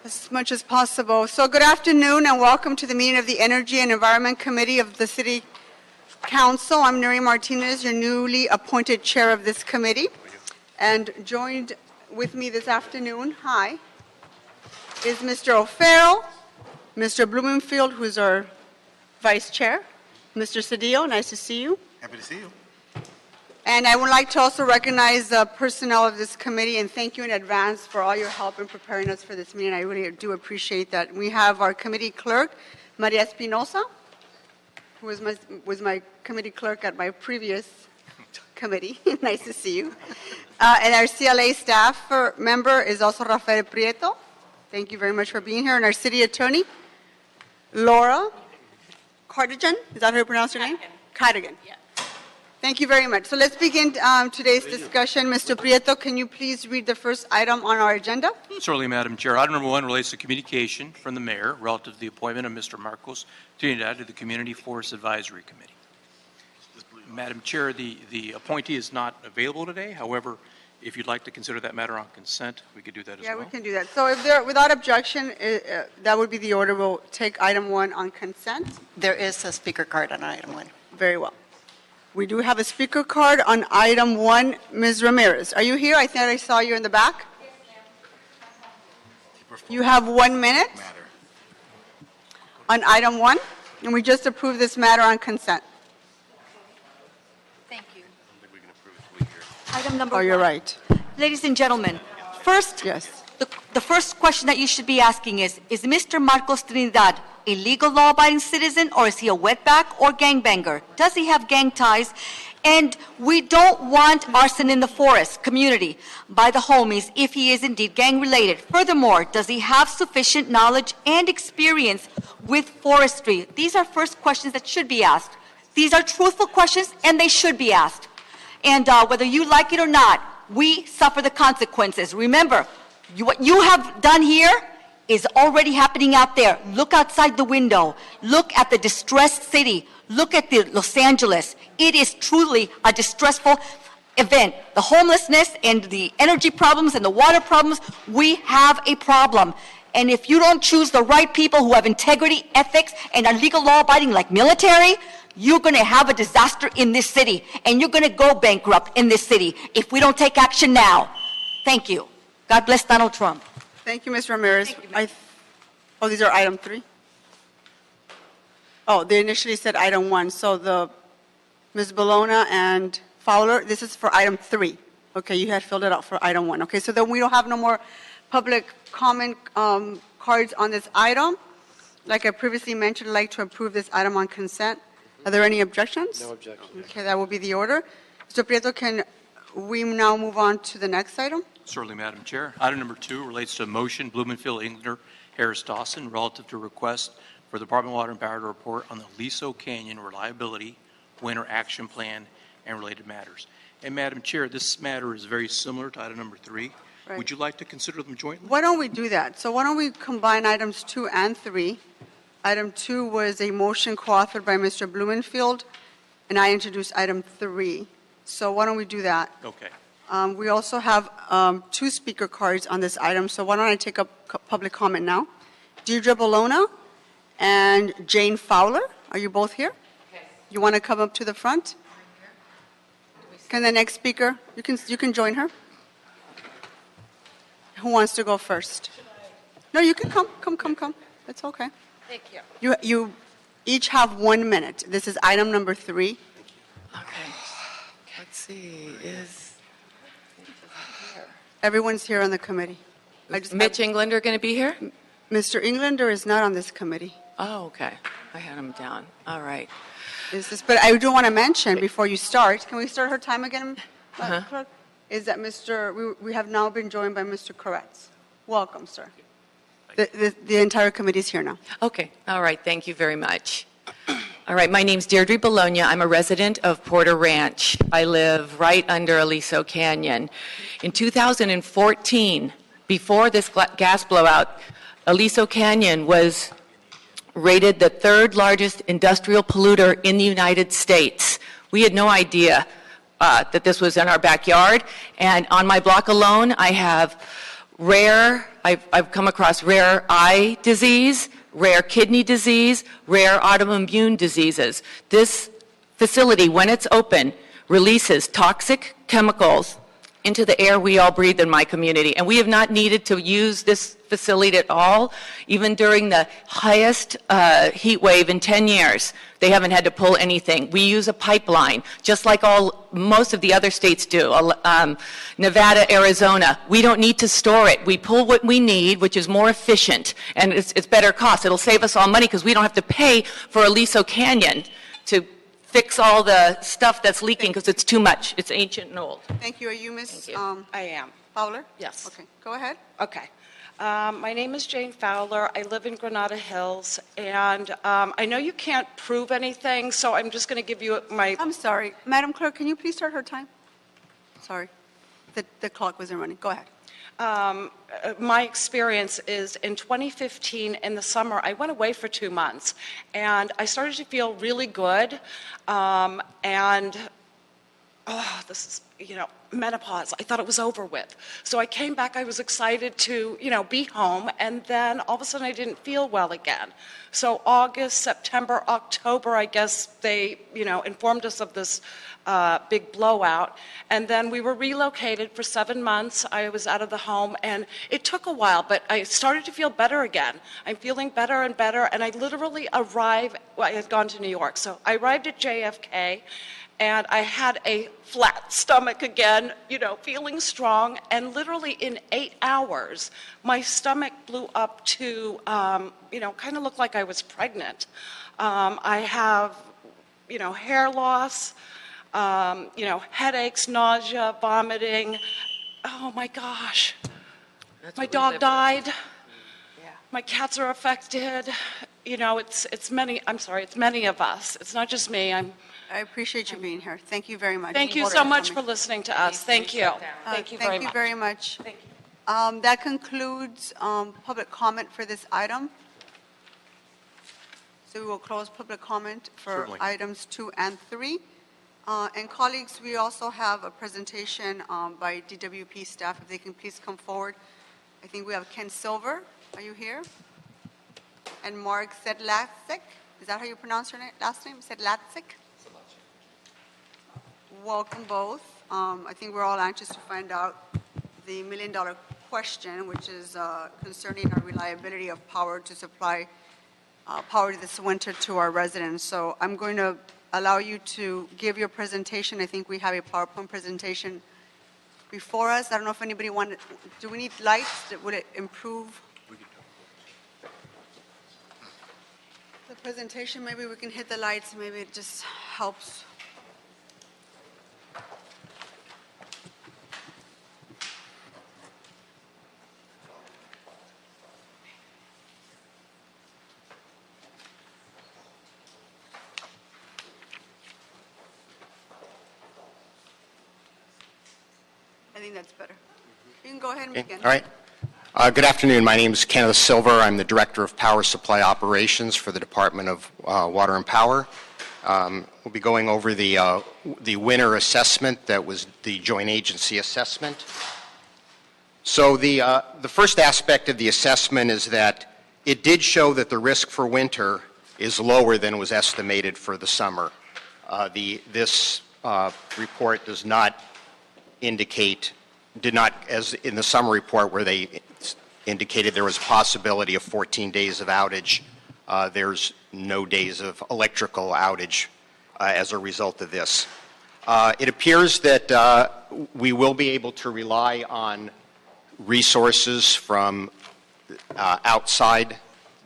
as much as possible. So good afternoon and welcome to the meeting of the Energy and Environment Committee of the City Council. I'm Nuri Martinez, your newly appointed chair of this committee. And joined with me this afternoon, is Mr. O'Farrell, Mr. Blumenfield, who's our vice chair, Mr. Cedillo, nice to see you. Happy to see you. And I would like to also recognize the personnel of this committee and thank you in advance for all your help in preparing us for this meeting. I really do appreciate that. We have our committee clerk, Maria Espinosa, who was my committee clerk at my previous committee. Nice to see you. And our CLA staff member is also Rafael Prieto. Thank you very much for being here. And our city attorney, Laura Cardigan. Is that how you pronounce your name? Cardigan. Yeah. Thank you very much. So let's begin today's discussion. Mr. Prieto, can you please read the first item on our agenda? Certainly, Madam Chair. Item number 1 relates to communication from the mayor relative to the appointment of Mr. Marcos Trinidad to the Community Forest Advisory Committee. Madam Chair, the appointee is not available today. However, if you'd like to consider that matter on consent, we could do that as well. Yeah, we can do that. So if there, without objection, that would be the order. We'll take item 1 on consent. There is a speaker card on item 1. Very well. We do have a speaker card on item 1. Ms. Ramirez, are you here? I think I saw you in the back. Yes, ma'am. You have 1 minute on item 1, and we just approved this matter on consent. Thank you. I don't think we can approve it till we hear. Item number 1. Oh, you're 1. right. Ladies and gentlemen, first, Yes. the first question that you should be asking is Mr. Marcos Trinidad a legal law-abiding citizen, or is he a wetback or gangbanger? Does he have gang ties? And we don't want arson in the forest community by the homies if he is indeed gang-related. Furthermore, does he have sufficient knowledge and experience with forestry? These are first questions that should be asked. These are truthful questions, and they should be asked. And whether you like it or not, we suffer the consequences. Remember, what you have done here is already happening out there. Look outside the window. Look at the distressed city. Look at the Los Angeles. It is truly a distressful event. The homelessness and the energy problems and the water problems, we have a problem. And if you don't choose the right people who have integrity, ethics, and are legal law-abiding like military, you're going to have a disaster in this city. And you're going to go bankrupt in this city if we don't take action now. Thank you. God bless Donald Trump. Thank you, Ms. Ramirez. Thank you, These are item 3? Oh, they initially said item 1. So Ms. Bologna and Fowler, this is for item 3. Okay, you had filled it out for item 1. Okay, so then we don't have no more public comment cards on this item. Like I previously mentioned, I'd like to approve this item on consent. Are there any objections? No objections. Okay, that will be the order. Mr. Prieto, can we now move on to the next item? Certainly, Madam Chair. Item number 2 relates to a motion, Blumenfield, Englander, Harris, Dawson, relative to request for the Department of Water and Power to report on the Aliso Canyon Reliability Winter Action Plan and related matters. And Madam Chair, this matter is very similar to item number 3. Right. Would you like to consider them jointly? Why don't we do that? So why don't we combine items 2 and 3? Item 2 was a motion co-authored by Mr. Blumenfield, and I introduced item 3. So why don't we do that? Okay. We also have 2 speaker cards on this item, so why don't I take up public comment now? Deirdre Bologna and Jane Fowler, are you both here? Okay. You want to come up to the front? Can the next speaker, you can join her? Who wants to go first? No, you can come. It's okay. Thank you. You each have 1 minute. This is item number 3. Okay. Let's see. Everyone's here on the committee. Mitch Englander going to be here? Mr. Englander is not on this committee. Oh, okay. I had him down. All right. But I do want to mention before you start, can we start her time again, Clerk? Is that we have now been joined by Mr. Koretz. Welcome, sir. The entire committee is here now. Okay. All right. Thank you very much. All right. My name's Deirdre Bologna. I'm a resident of Porter Ranch. I live right under Aliso Canyon. In 2014, before this gas blowout, Aliso Canyon was rated the 3rd largest industrial polluter in the United States. We had no idea that this was in our backyard. And on my block alone, I have I've come across rare eye disease, rare kidney disease, rare autoimmune diseases. This facility, when it's open, releases toxic chemicals into the air we all breathe in my community. And we have not needed to use this facility at all, even during the highest heat wave in 10 years. They haven't had to pull anything. We use a pipeline, just like most of the other states do, Nevada, Arizona. We don't need to store it. We pull what we need, which is more efficient, and it's better cost. It'll save us all money because we don't have to pay for Aliso Canyon to fix all the stuff that's leaking because it's too much. It's ancient and old. Thank you. Are you Ms. Thank you. I am. Fowler? Yes. Okay, go ahead. Okay. My name is Jane Fowler. I live in Granada Hills, and I know you can't prove anything, so I'm just going to give you my... I'm sorry. Madam Clerk, can you please start her time? Sorry. The clock wasn't running. Go ahead. My experience is in 2015 in the summer, I went away for 2 months, and I started to feel really good, this is, menopause. I thought it was over with. So I came back, I was excited to, be home, and then all of a sudden I didn't feel well again. So August, September, October, I guess they, informed us of this big blowout. And then we were relocated for 7 months. I was out of the home, and it took a while, but I started to feel better again. I'm feeling better and better, and I literally I had gone to New York. So I arrived at JFK, and I had a flat stomach again, feeling strong, and literally in 8 hours, my stomach blew up to, kind of looked like I was pregnant. I have, hair loss, headaches, nausea, vomiting. Oh my gosh. My dog died. Yeah. My cats are affected. It's many of us. It's not just me. I appreciate you being here. Thank you very much. Thank you so much for listening to us. Thank you. Thank you very much. Thank you very much. Thank you. That concludes public comment for this item. So we will close public comment for Certainly. items 2 and 3. And colleagues, we also have a presentation by DWP staff. If they can please come forward. I think we have Ken Silver. Are you here? And Mark Sedlacek. Is that how you pronounce your last name? Sedlacek? Welcome both. I think we're all anxious to find out the million-dollar question, which is concerning our reliability of power to supply power this winter to our residents. So I'm going to allow you to give your presentation. I think we have a PowerPoint presentation before us. I don't know if anybody wanted, do we need lights? Would it improve the presentation? Maybe we can hit the lights. Maybe it just helps. I think that's better. You can go ahead and begin. All right. Good afternoon. My name is Kenneth Silver. I'm the Director of Power Supply Operations for the Department of Water and Power. We'll be going over the winter assessment that was the joint agency assessment. So the first aspect of the assessment is that it did show that the risk for winter is lower than was estimated for the summer. This report does not as in the summer report where they indicated there was a possibility of 14 days of outage, there's no days of electrical outage as a result of this. It appears that we will be able to rely on resources from outside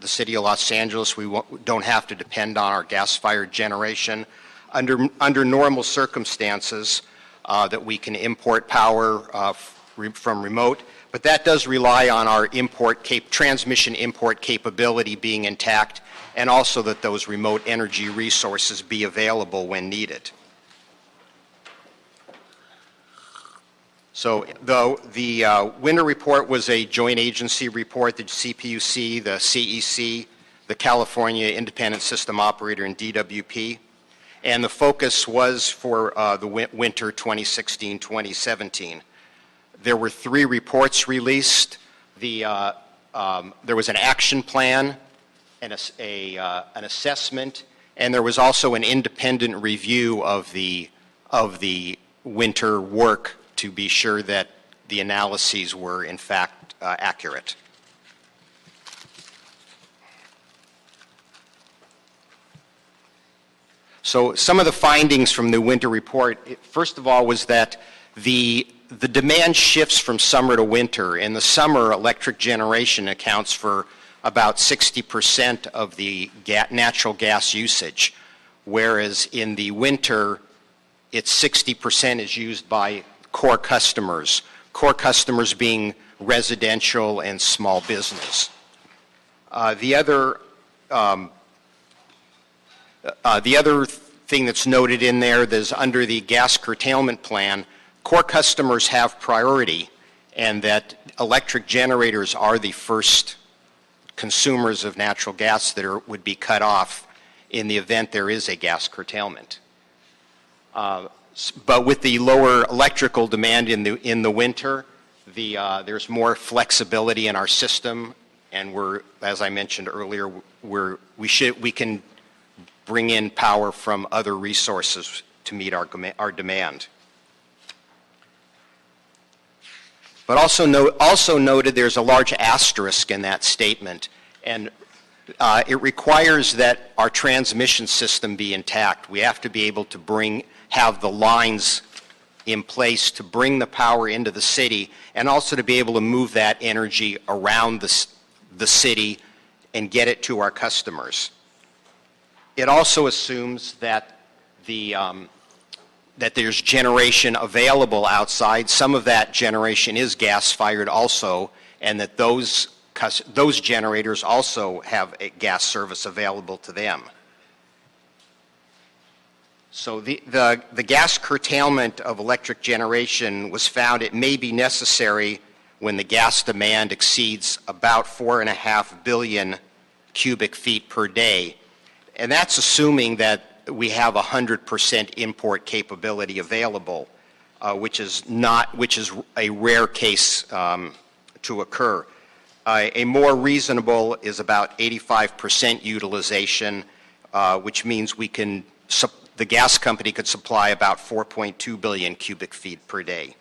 the city of Los Angeles. We don't have to depend on our gas-fired generation. Under normal circumstances, that we can import power from remote, but that does rely on our transmission import capability being intact, and also that those remote energy resources be available when needed. So the winter report was a joint agency report, the CPUC, the CEC, the California Independent System Operator, and DWP. And the focus was for the winter 2016-2017. There were 3 reports released. There was an action plan, an assessment, and there was also an independent review of the winter work to be sure that the analyses were in fact accurate. So some of the findings from the winter report, first of all, was that the demand shifts from summer to winter. In the summer, electric generation accounts for about 60% of the natural gas usage, whereas in the winter, it's 60% is used by core customers being residential and small business. The other thing that's noted in there is under the gas curtailment plan, core customers have priority, and that electric generators are the first consumers of natural gas that would be cut off in the event there is a gas curtailment. But with the lower electrical demand in the winter, there's more flexibility in our system, and as I mentioned earlier, we can bring in power from other resources to meet our demand. But also noted there's a large asterisk in that statement, and it requires that our transmission system be intact. We have to be able to have the lines in place to bring the power into the city, and also to be able to move that energy around the city and get it to our customers. It also assumes that that there's generation available outside. Some of that generation is gas-fired also, and that those generators also have a gas service available to them. So the gas curtailment of electric generation was found it may be necessary when the gas demand exceeds about 4.5 billion cubic feet per day. And that's assuming that we have 100% import capability available, which is a rare case to occur. A more reasonable is about 85% utilization, which means the gas company could supply about 4.2 billion cubic feet per day.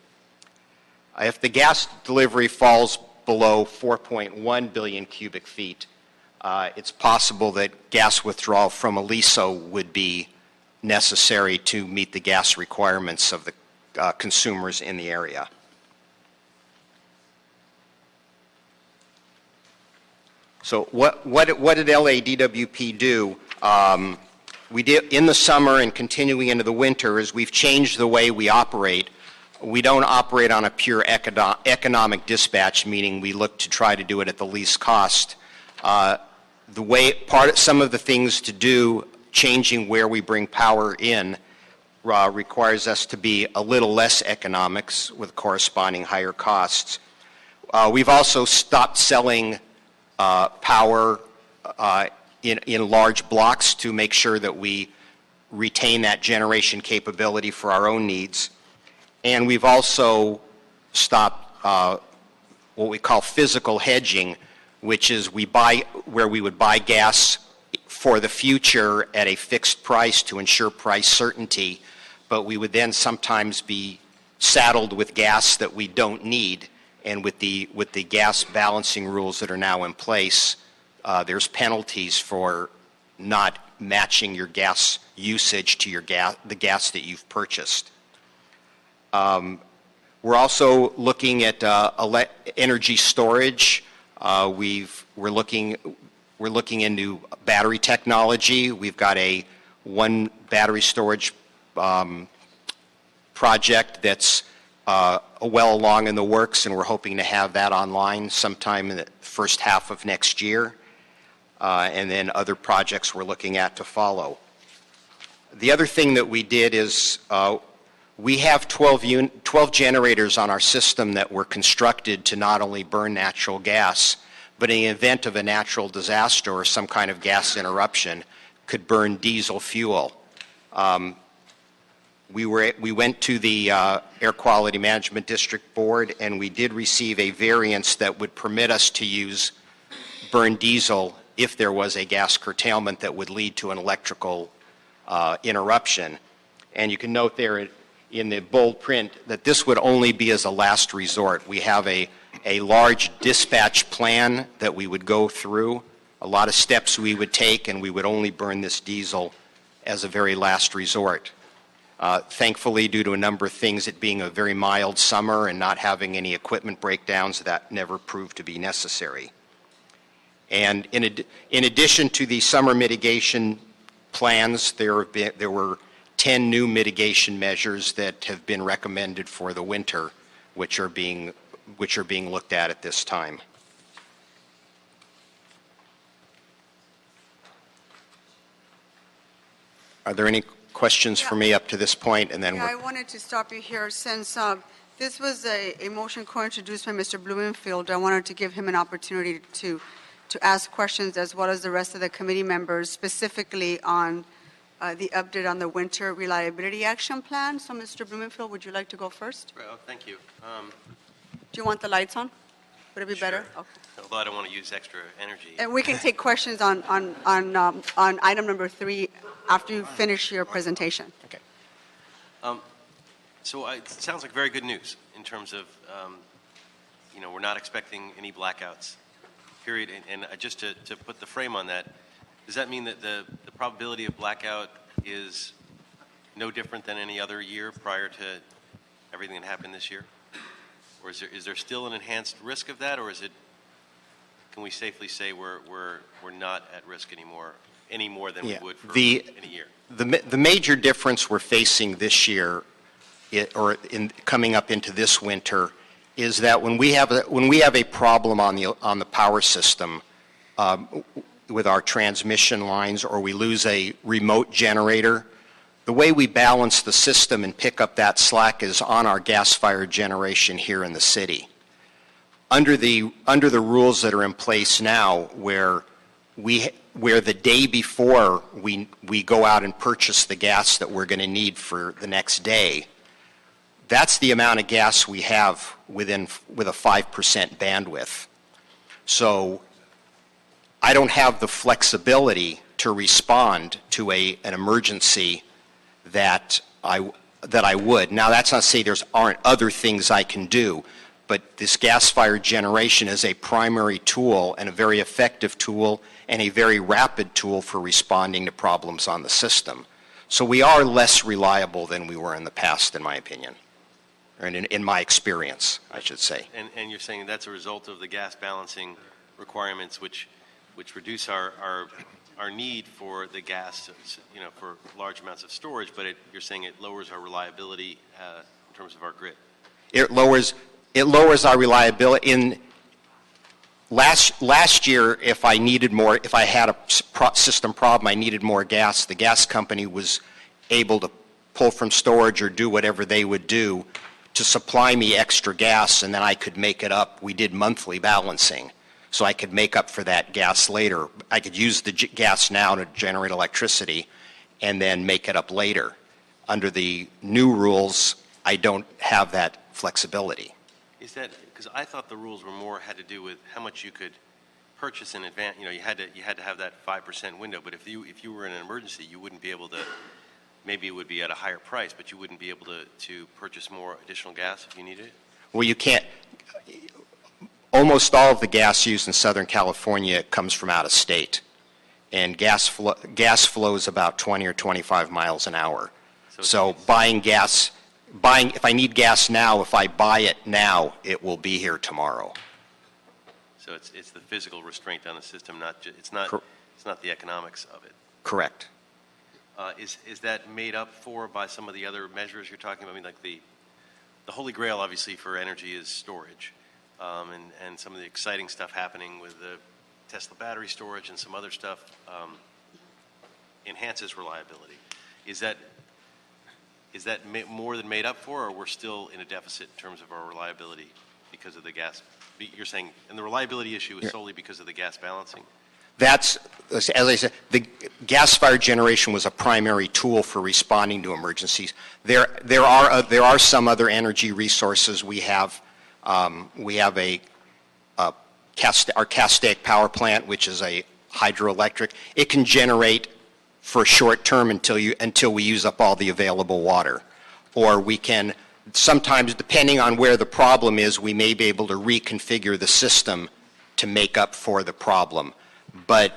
If the gas delivery falls below 4.1 billion cubic feet, it's possible that gas withdrawal from Aliso would be necessary to meet the gas requirements of the consumers in the area. So what did LADWP do? We did in the summer and continuing into the winter is we've changed the way we operate. We don't operate on a pure economic dispatch, meaning we look to try to do it at the least cost. Some of the things to do, changing where we bring power in, requires us to be a little less economics with corresponding higher costs. We've also stopped selling power in large blocks to make sure that we retain that generation capability for our own needs. And we've also stopped what we call physical hedging, which is where we would buy gas for the future at a fixed price to ensure price certainty, but we would then sometimes be saddled with gas that we don't need. And with the gas balancing rules that are now in place, there's penalties for not matching your gas usage to the gas that you've purchased. We're also looking at energy storage. We're looking into battery technology. We've got one battery storage project that's well along in the works, and we're hoping to have that online sometime in the first half of next year, and then other projects we're looking at to follow. The other thing that we did is we have 12 generators on our system that were constructed to not only burn natural gas, but in the event of a natural disaster or some kind of gas interruption, could burn diesel fuel. we went to the Air Quality Management District Board, and we did receive a variance that would permit us to use burn diesel if there was a gas curtailment that would lead to an electrical interruption. And you can note there in the bold print that this would only be as a last resort. We have a large dispatch plan that we would go through, a lot of steps we would take, and we would only burn this diesel as a very last resort. Thankfully, due to a number of things, it being a very mild summer and not having any equipment breakdowns, that never proved to be necessary. And in addition to the summer mitigation plans, there were 10 new mitigation measures that have been recommended for the winter, which are being looked at this time. Are there any questions for me up to this point? And then I wanted to stop you here since this was a motion co-introduced by Mr. Blumenfield. I wanted to give him an opportunity to ask questions as well as the rest of the committee members, specifically on the update on the winter reliability action plan. So, Mr. Blumenfield, would you like to go first? Well, thank you. Do you want the lights on? Would it be better? Sure. Okay. Although I don't want to use extra energy. And we can take questions on item number 3 after you finish your presentation. Okay. So it sounds like very good news in terms of, we're not expecting any blackouts, period. And just to put the frame on that, does that mean that the probability of blackout is no different than any other year prior to everything that happened this year? Or is there still an enhanced risk of that, or can we safely say we're not at risk anymore, any more than we would for any year? The major difference we're facing this year, coming up into this winter, is that when we have a problem on the power system with our transmission lines, or we lose a remote generator, the way we balance the system and pick up that slack is on our gas-fired generation here in the city. Under the rules that are in place now, where the day before we go out and purchase the gas that we're going to need for the next day, that's the amount of gas we have with a 5% bandwidth. So I don't have the flexibility to respond to an emergency that I would. Now, that's not to say there aren't other things I can do, but this gas-fired generation is a primary tool and a very effective tool and a very rapid tool for responding to problems on the system. So we are less reliable than we were in the past, in my opinion, or in my experience, I should say. And you're saying that's a result of the gas balancing requirements, which reduce our need for the gas, for large amounts of storage, but you're saying it lowers our reliability in terms of our grid. It lowers our reliability. Last year, if I had a system problem, I needed more gas, the gas company was able to pull from storage or do whatever they would do to supply me extra gas, and then I could make it up. We did monthly balancing, so I could make up for that gas later. I could use the gas now to generate electricity and then make it up later. Under the new rules, I don't have that flexibility. Is that because I thought the rules were had to do with how much you could purchase in advance? You had to have that 5% window. But if you were in an emergency, you wouldn't be able to. Maybe it would be at a higher price, but you wouldn't be able to purchase more additional gas if you needed it. Well, you can't. Almost all of the gas used in Southern California comes from out of state, and gas flows about 20 or 25 miles an hour. So if I need gas now, if I buy it now, it will be here tomorrow. So it's the physical restraint on the system, it's not the economics of it. Correct. Is that made up for by some of the other measures you're talking about? I mean, like the holy grail, obviously, for energy is storage, and some of the exciting stuff happening with the Tesla battery storage and some other stuff enhances reliability. Is that more than made up for, or we're still in a deficit in terms of our reliability because of the gas? You're saying, and the reliability issue is solely because of the gas balancing? That's, as I said, the gas-fired generation was a primary tool for responding to emergencies. There are some other energy resources we have. We have our Castaic power plant, which is a hydroelectric. It can generate for short term until we use up all the available water. Or we can, sometimes depending on where the problem is, we may be able to reconfigure the system to make up for the problem. But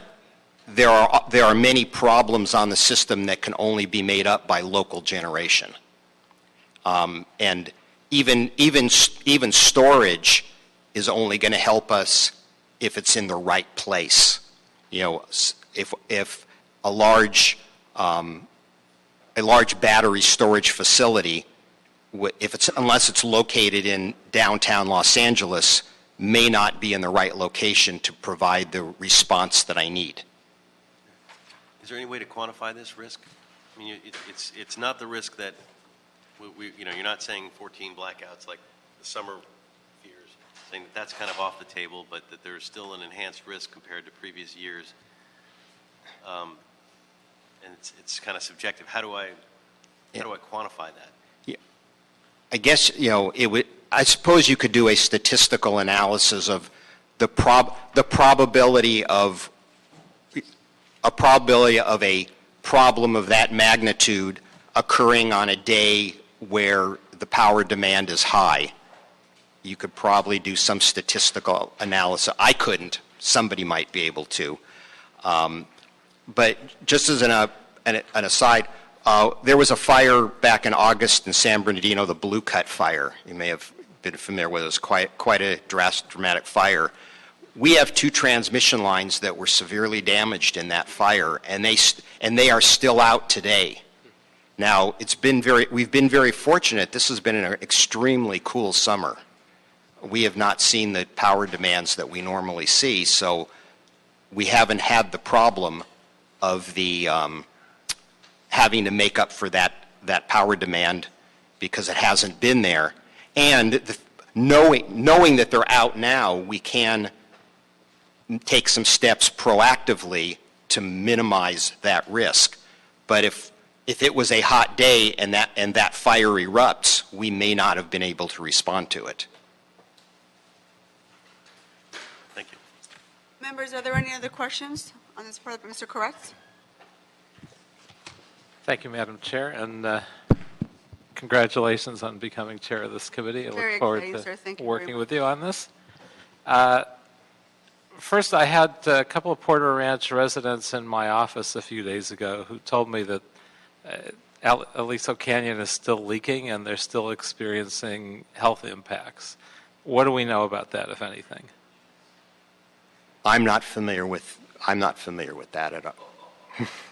there are many problems on the system that can only be made up by local generation. And even storage is only going to help us if it's in the right place. You know, if a large battery storage facility, unless it's located in downtown Los Angeles, may not be in the right location to provide the response that I need. Is there any way to quantify this risk? I mean, it's not the risk that you're not saying 14 blackouts like the summer fears, saying that that's kind of off the table, but that there's still an enhanced risk compared to previous years. And it's kind of subjective. How do I quantify that? Yeah. I guess, I suppose you could do a statistical analysis of the probability of a problem of that magnitude occurring on a day where the power demand is high. You could probably do some statistical analysis. I couldn't. Somebody might be able to. But just as an aside, there was a fire back in August in San Bernardino, the Blue Cut fire. You may have been familiar with it. It was quite a dramatic fire. We have 2 transmission lines that were severely damaged in that fire, and they are still out today. Now, we've been very fortunate. This has been an extremely cool summer. We have not seen the power demands that we normally see, so we haven't had the problem of the having to make up for that power demand because it hasn't been there. And knowing that they're out now, we can take some steps proactively to minimize that risk. But if it was a hot day and that fire erupts, we may not have been able to respond to it. Thank you. Members, are there any other questions on this part? Mr. Koretz? Thank you, Madam Chair, and congratulations on becoming chair of this committee. I Very look forward exciting, sir. Thank to you very working much. with you on this. First, I had a couple of Porter Ranch residents in my office a few days ago who told me that Aliso Canyon is still leaking and they're still experiencing health impacts. What do we know about that, if anything? I'm not familiar with that at all.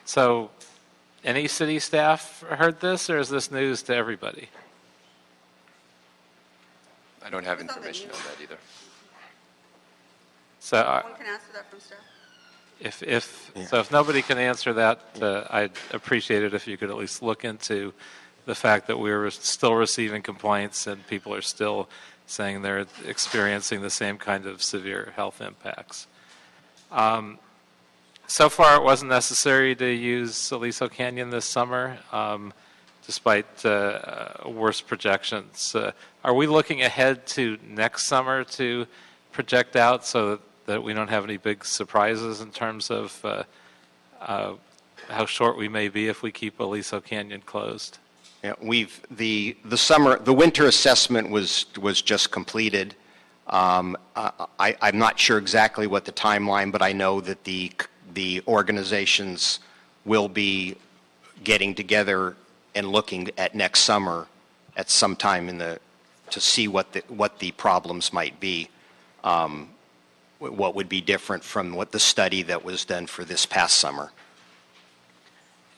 So, any city staff heard this, or is this news to everybody? I don't have information on that either. So, One can answer that from staff. if nobody can answer that, I'd appreciate it if you could at least look into the fact that we're still receiving complaints and people are still saying they're experiencing the same kind of severe health impacts. So far, it wasn't necessary to use Aliso Canyon this summer, despite worse projections. Are we looking ahead to next summer to project out so that we don't have any big surprises in terms of how short we may be if we keep Aliso Canyon closed? Yeah, the winter assessment was just completed. I'm not sure exactly what the timeline, but I know that the organizations will be getting together and looking at next summer at some time to see what the problems might be. What would be different from what the study that was done for this past summer.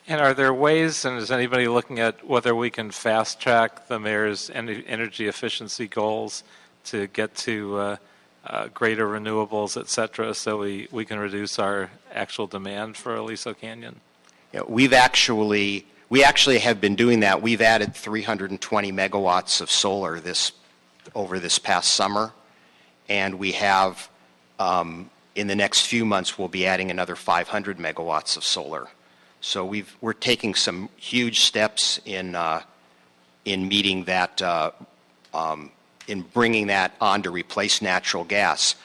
And are there ways, and is anybody looking at whether we can fast track the mayor's energy efficiency goals to get to greater renewables, et cetera, so we can reduce our actual demand for Aliso Canyon? Yeah, we actually have been doing that. We've added 320 megawatts of solar over this past summer, and we have in the next few months, we'll be adding another 500 megawatts of solar. So we're taking some huge steps in meeting that, in bringing that on to replace natural gas.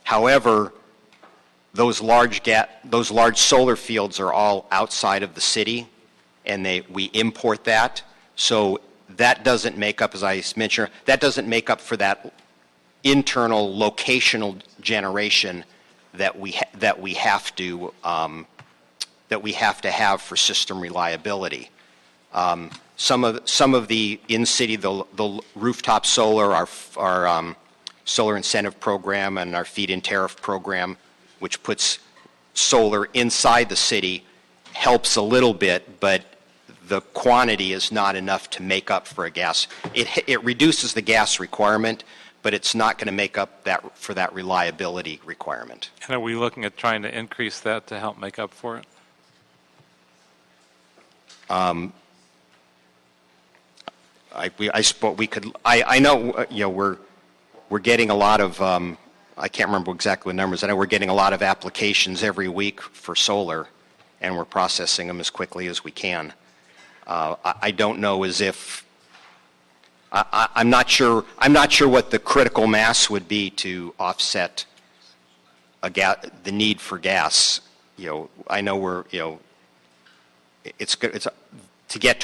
However, those large solar fields are all outside of the city, and we import that. So that doesn't make up, as I mentioned, that doesn't make up for that internal locational generation that we have to have for system reliability. Some of the in-city, the rooftop solar, our solar incentive program and our feed-in tariff program, which puts solar inside the city, helps a little bit, but the quantity is not enough to make up for a gas. It reduces the gas requirement, but it's not going to make up for that reliability requirement. And are we looking at trying to increase that to help make up for it? I suppose we could. I know, we're getting a lot of. I can't remember exactly the numbers. I know we're getting a lot of applications every week for solar, and we're processing them as quickly as we can. I don't know as if. I'm not sure. I'm not sure what the critical mass would be to offset the need for gas. I know we're. It's good. It's to get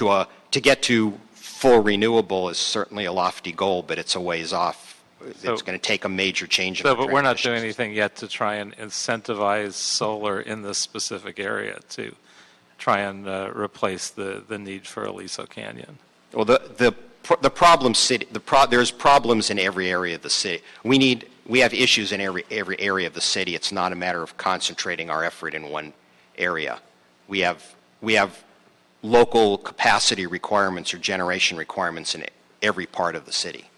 to full renewable is certainly a lofty goal, but it's a ways off. It's going to take a major change. So, but we're not doing anything yet to try and incentivize solar in this specific area to try and replace the need for Aliso Canyon. Well, the problem there's problems in every area of the city. We have issues in every area of the city. It's not a matter of concentrating our effort in one area. We have local capacity requirements or generation requirements in every part of the city.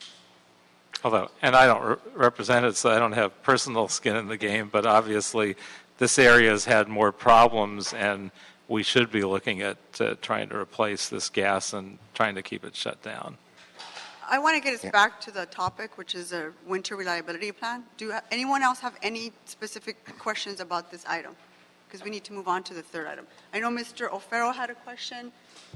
Although, and I don't represent it, so I don't have personal skin in the game, but obviously this area has had more problems, and we should be looking at trying to replace this gas and trying to keep it shut down. I want to get us back to the topic, which is a winter reliability plan. Anyone else have any specific questions about this item? Because we need to move on to the third item. I know Mr. O'Farrell had a question.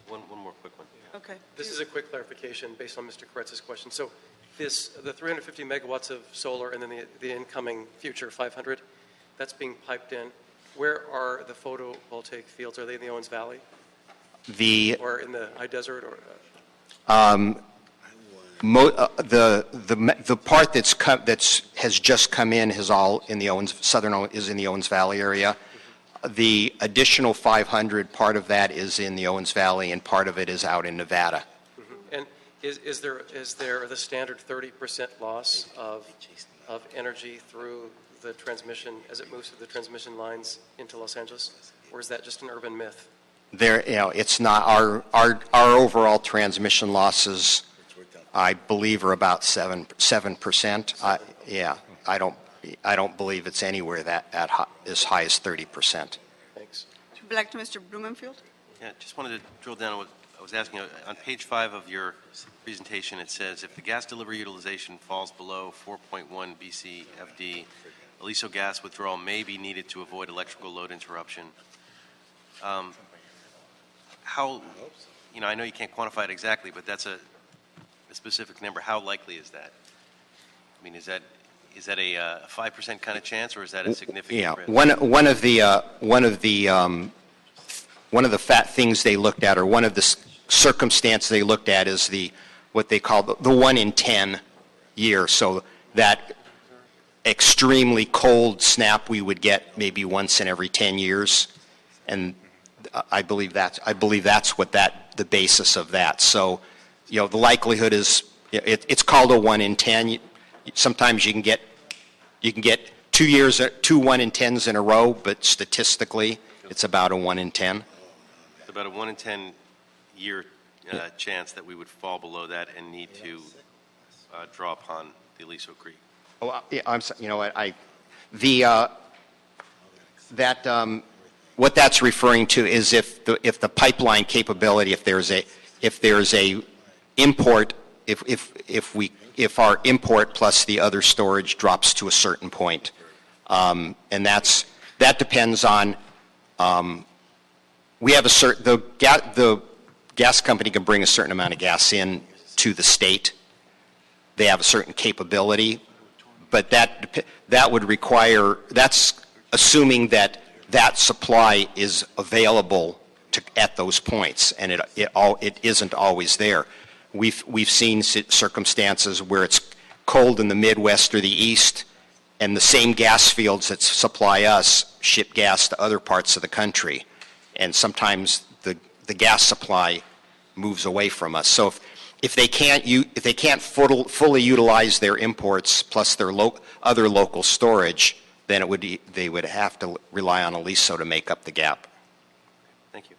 One more quick one. Okay. This is a quick clarification based on Mr. Koretz's question. So the 350 megawatts of solar and then the incoming future 500, that's being piped in. Where are the photovoltaic fields? Are they in the Owens Valley? Or in the high desert? Or the part that has just come in is all in the Owens Valley area. The additional 500, part of that is in the Owens Valley, and part of it is out in Nevada. Mm-hmm. And is there the standard 30% loss of energy through the transmission as it moves through the transmission lines into Los Angeles, or is that just an urban myth? It's not. Our overall transmission losses, I believe, are about 7%. Yeah, I don't believe it's anywhere as high as 30%. Thanks. Back to Mr. Blumenfield. Yeah, just wanted to drill down on what I was asking. On page 5 of your presentation, it says, if the gas delivery utilization falls below 4.1 BCFD, Aliso gas withdrawal may be needed to avoid electrical load interruption. I know you can't quantify it exactly, but that's a specific number. How likely is that? I mean, is that a 5% kind of chance, or is that a significant risk? One of the things they looked at, or one of the circumstances they looked at, is what they call the 1 in 10 year. So that extremely cold snap we would get maybe once in every 10 years, and I believe that's what the basis of that. So, the likelihood is it's called a 1 in 10. Sometimes you can get 2 1 in 10s in a row, but statistically it's about a 1 in 10. It's about a 1 in 10 year chance that we would fall below that and need to draw upon the Aliso Creek. Oh, yeah, I'm sorry. You know what? What that's referring to is if the pipeline capability, if there's a import, if our import plus the other storage drops to a certain point, And that depends on, we have the gas company can bring a certain amount of gas in to the state. They have a certain capability, but that would require, that's assuming that supply is available at those points, and it isn't always there. We've seen circumstances where it's cold in the Midwest or the East, and the same gas fields that supply us ship gas to other parts of the country, and sometimes the gas supply moves away from us. So if they can't fully utilize their imports plus their other local storage, then they would have to rely on Aliso to make up the gap. Thank you.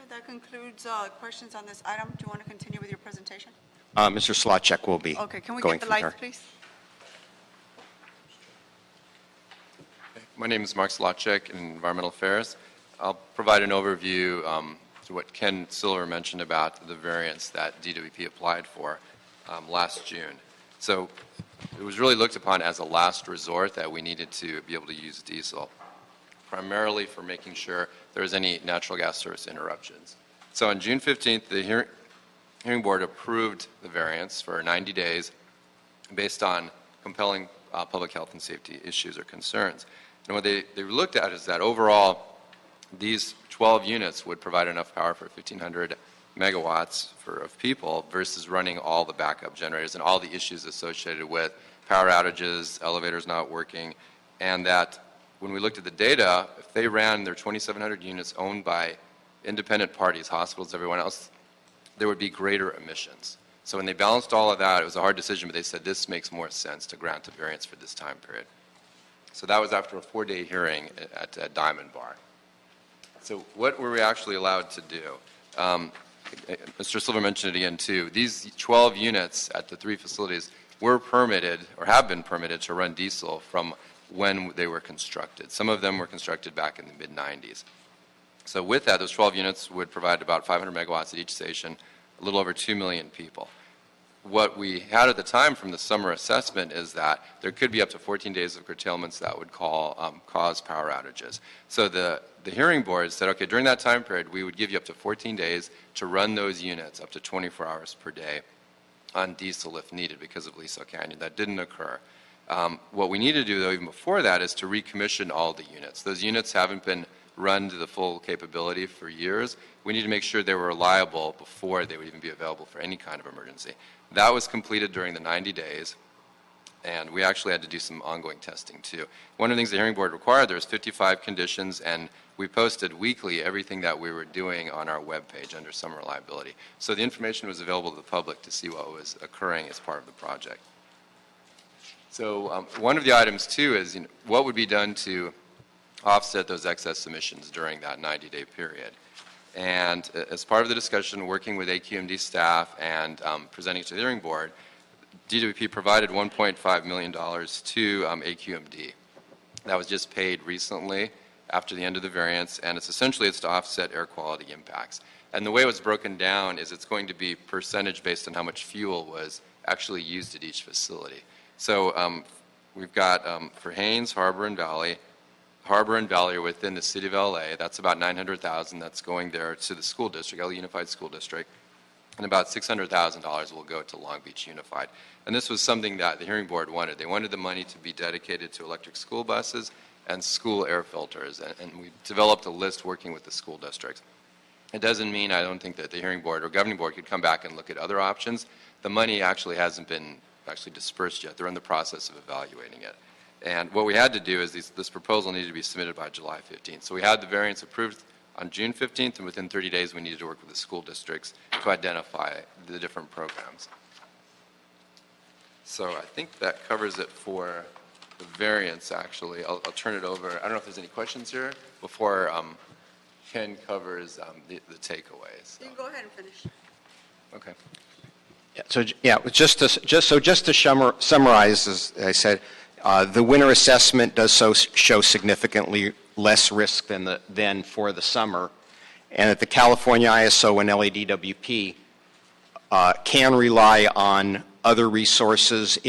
That concludes questions on this item. Do you want to continue with your presentation? Mr. Slotchek will be Okay, can we going get the from lights, here. please? My name is Mark Slotchek in Environmental Affairs. I'll provide an overview to what Ken Silver mentioned about the variance that DWP applied for last June. So it was really looked upon as a last resort that we needed to be able to use diesel, primarily for making sure there was any natural gas service interruptions. So on June 15th, the hearing board approved the variance for 90 days based on compelling public health and safety issues or concerns. And what they looked at is that overall, these 12 units would provide enough power for 1,500 megawatts of people versus running all the backup generators and all the issues associated with power outages, elevators not working, and that when we looked at the data, if they ran their 2,700 units owned by independent parties, hospitals, everyone else, there would be greater emissions. So when they balanced all of that, it was a hard decision, but they said this makes more sense to grant a variance for this time period. So that was after a 4-day hearing at Diamond Bar. So what were we actually allowed to do? Mr. Silver mentioned it again too. These 12 units at the 3 facilities were permitted or have been permitted to run diesel from when they were constructed. Some of them were constructed back in the mid-90s. So with that, those 12 units would provide about 500 megawatts at each station, a little over 2 million people. What we had at the time from the summer assessment is that there could be up to 14 days of curtailments that would cause power outages. So the hearing board said, okay, during that time period, we would give you up to 14 days to run those units up to 24 hours per day on diesel if needed because of Aliso Canyon. That didn't occur. What we need to do, though, even before that, is to recommission all the units. Those units haven't been run to the full capability for years. We need to make sure they were reliable before they would even be available for any kind of emergency. That was completed during the 90 days, and we actually had to do some ongoing testing, too. One of the things the hearing board required, there was 55 conditions, and we posted weekly everything that we were doing on our webpage under summer reliability. So the information was available to the public to see what was occurring as part of the project. So one of the items, too, is what would be done to offset those excess emissions during that 90-day period. And as part of the discussion, working with AQMD staff and presenting to the hearing board, DWP provided $1.5 million to AQMD. That was just paid recently after the end of the variance, and it's to offset air quality impacts. And the way it was broken down is it's going to be percentage based on how much fuel was actually used at each facility. So we've got for Haines, Harbor and Valley are within the city of LA. That's about $900,000 that's going there to the school district, LA Unified School District, and about $600,000 will go to Long Beach Unified. And this was something that the hearing board wanted. They wanted the money to be dedicated to electric school buses and school air filters, and we developed a list working with the school districts. It doesn't mean I don't think that the hearing board or governing board could come back and look at other options. The money actually hasn't been dispersed yet. They're in the process of evaluating it. And what we had to do is this proposal needed to be submitted by July 15th. So we had the variance approved on June 15th, and within 30 days we needed to work with the school districts to identify the different programs. So I think that covers it for the variance, actually. I'll turn it over. I don't know if there's any questions here before Ken covers the takeaways. You can go ahead and finish. Okay. Just to summarize, as I said, the winter assessment does show significantly less risk than for the summer, and that the California ISO and LADWP can rely on other resources,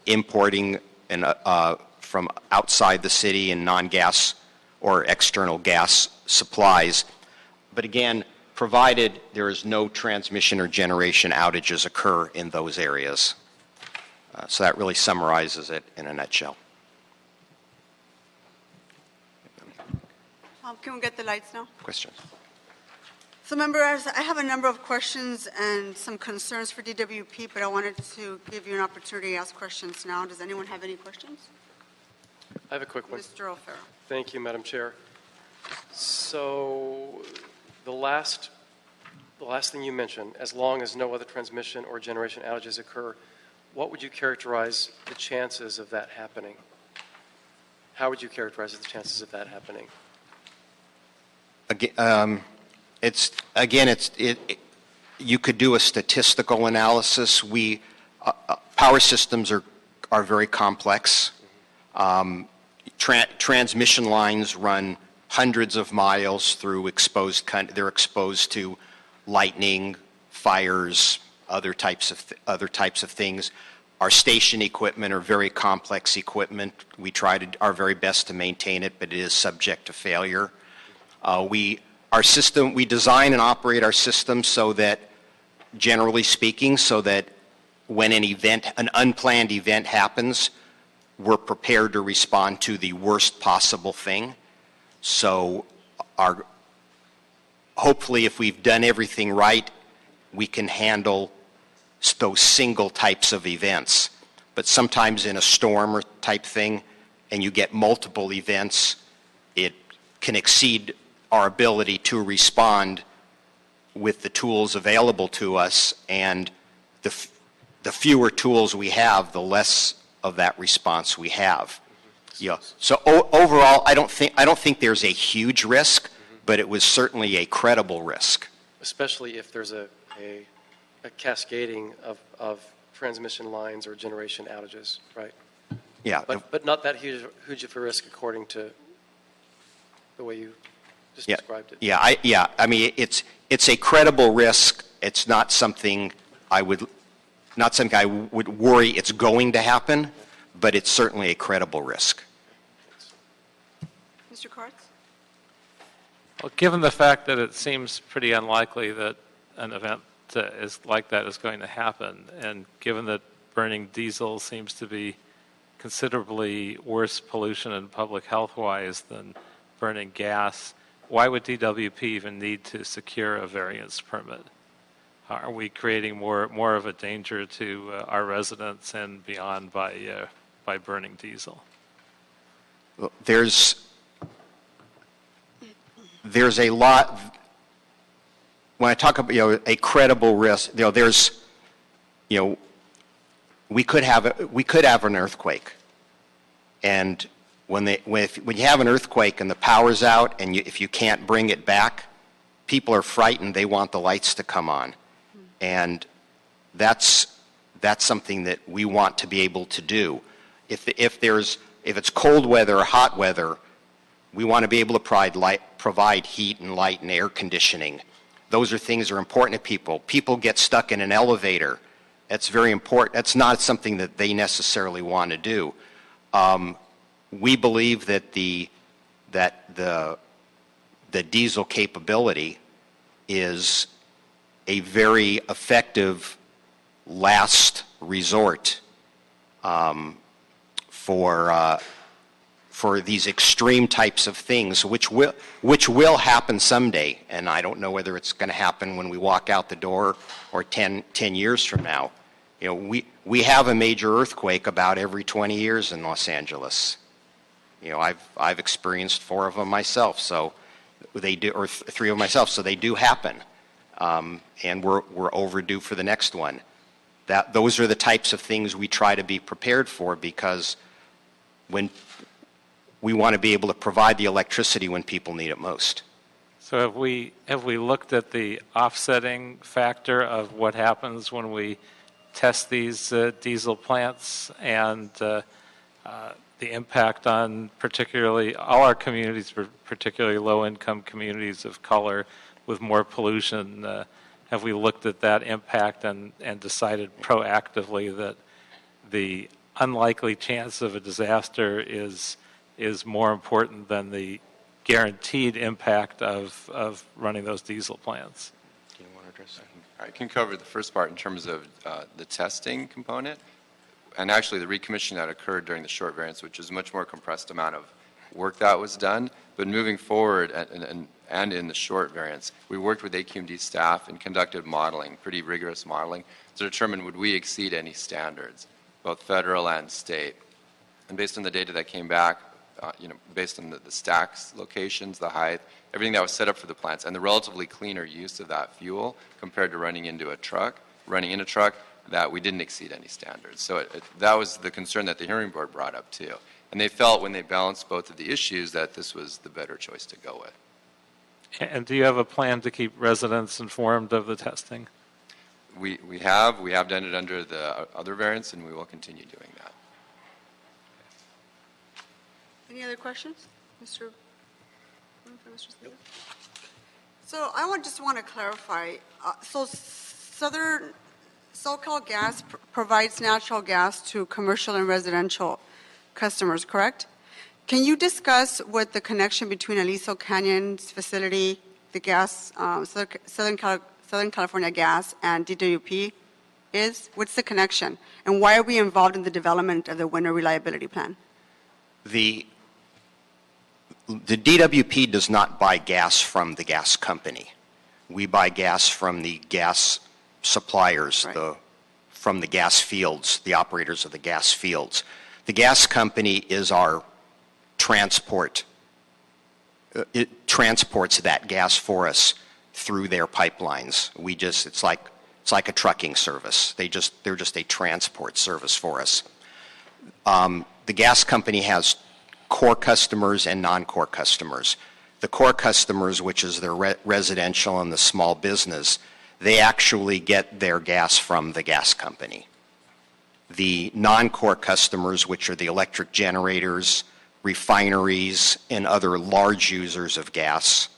importing and from outside the city and non-gas or external gas supplies. But again, provided there is no transmission or generation outages occur in those areas. So that really summarizes it in a nutshell. Can we get the lights now? Questions? So members, I have a number of questions and some concerns for DWP, but I wanted to give you an opportunity to ask questions now. Does anyone have any questions? I have a quick one. Mr. O'Farrell. Thank you, Madam Chair. So the last thing you mentioned, as long as no other transmission or generation outages occur, what would you characterize the chances of that happening? How would you characterize the chances of that happening? You could do a statistical analysis. Power systems are very complex. Transmission lines run hundreds of miles through they're exposed to lightning, fires, other types of things. Our station equipment are very complex equipment. We try our very best to maintain it, but it is subject to failure. We design and operate our system so that, generally speaking, so that when an unplanned event happens, we're prepared to respond to the worst possible thing. So hopefully, if we've done everything right, we can handle those single types of events. But sometimes in a storm or type thing, and you get multiple events, it can exceed our ability to respond with the tools available to us, and the fewer tools we have, the less of that response we have. Yeah. So overall, I don't think there's a huge risk, but it was certainly a credible risk. Especially if there's a cascading of transmission lines or generation outages, right? Yeah. But not that huge of a risk according to the way you just described it. Yeah. I mean, it's a credible risk. It's not something I would worry it's going to happen, but it's certainly a credible risk. Mr. Kartz? Well, given the fact that it seems pretty unlikely that an event like that is going to happen, and given that burning diesel seems to be considerably worse pollution and public health-wise than burning gas, why would DWP even need to secure a variance permit? Are we creating more of a danger to our residents and beyond by burning diesel? Well, there's a lot. When I talk about a credible risk, we could have an earthquake, and when you have an earthquake and the power's out, and if you can't bring it back, people are frightened. They want the lights to come on, and that's something that we want to be able to do. If it's cold weather or hot weather, we want to be able to provide heat and light and air conditioning. Those are things that are important to people. People get stuck in an elevator. That's very important. That's not something that they necessarily want to do. We believe that the diesel capability is a very effective last resort for these extreme types of things, which will happen someday. And I don't know whether it's going to happen when we walk out the door or 10 years from now. We have a major earthquake about every 20 years in Los Angeles. I've experienced 4 of them myself, so they do, or 3 of them myself, so they do happen. And we're overdue for the next one. Those are the types of things we try to be prepared for, because when we want to be able to provide the electricity when people need it most. So have we looked at the offsetting factor of what happens when we test these diesel plants, and the impact on particularly all our communities, particularly low-income communities of color with more pollution? Have we looked at that impact and decided proactively that the unlikely chance of a disaster is more important than the guaranteed impact of running those diesel plants. Do you want to address that? I can cover the first part in terms of the testing component, and actually the recommissioning that occurred during the short variance, which is a much more compressed amount of work that was done. But moving forward and in the short variance, we worked with AQMD staff and conducted modeling, pretty rigorous modeling, to determine would we exceed any standards, both federal and state. And based on the data that came back, based on the stacks, locations, the height, everything that was set up for the plants, and the relatively cleaner use of that fuel compared to running in a truck, that we didn't exceed any standards. So that was the concern that the hearing board brought up too. And they felt when they balanced both of the issues that this was the better choice to go with. And do you have a plan to keep residents informed of the testing? We have done it under the other variants, and we will continue doing that. Any other questions? Mr. So I just want to clarify. So SoCal Gas provides natural gas to commercial and residential customers, correct? Can you discuss what the connection between Aliso Canyon's facility, the gas, Southern California Gas, and DWP is? What's the connection? And why are we involved in the development of the winter reliability plan? The DWP does not buy gas from the gas company. We buy gas from the gas suppliers, right, from the gas fields, the operators of the gas fields. The gas company is our transport. It transports that gas for us through their pipelines. It's like a trucking service. They're just a transport service for us. The gas company has core customers and non-core customers. The core customers, which is their residential and the small business, they actually get their gas from the gas company. The non-core customers, which are the electric generators, refineries, and other large users of gas,